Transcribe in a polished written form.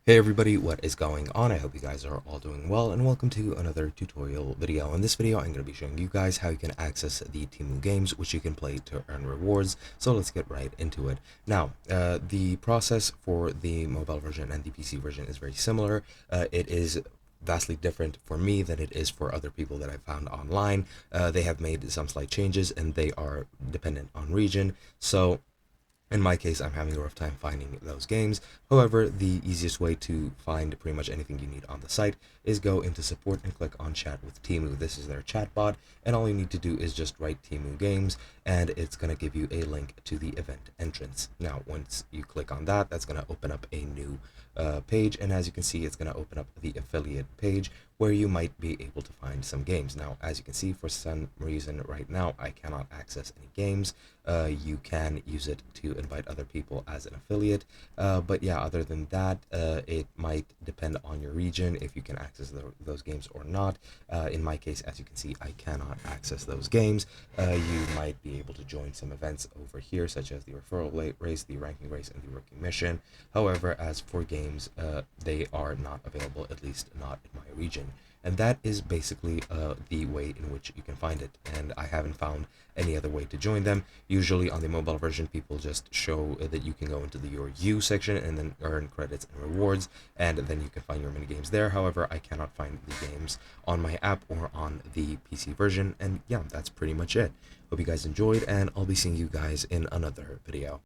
Hey everybody, what is going on? I hope you guys are all doing well, and welcome to another tutorial video. In this video, I'm going to be showing you guys how you can access the Temu games, which you can play to earn rewards. So let's get right into it. Now, the process for the mobile version and the PC version is very similar. It is vastly different for me than it is for other people that I found online. They have made some slight changes, and they are dependent on region. So in my case, I'm having a rough time finding those games. However, the easiest way to find pretty much anything you need on the site is go into support and click on chat with Temu. This is their chatbot, and all you need to do is just write Temu games, and it's going to give you a link to the event entrance. Now, once you click on that, that's going to open up a new page, and as you can see, it's going to open up the affiliate page where you might be able to find some games. Now, as you can see, for some reason right now, I cannot access any games. You can use it to invite other people as an affiliate, but yeah, other than that, it might depend on your region if you can access those games or not. In my case, as you can see, I cannot access those games. You might be able to join some events over here, such as the referral race, the ranking race, and the rookie mission. However, as for games, they are not available, at least not in my region. And that is basically the way in which you can find it, and I haven't found any other way to join them. Usually on the mobile version, people just show that you can go into the Your You section and then earn credits and rewards, and then you can find your mini games there. However, I cannot find the games on my app or on the PC version, and yeah, that's pretty much it. Hope you guys enjoyed, and I'll be seeing you guys in another video.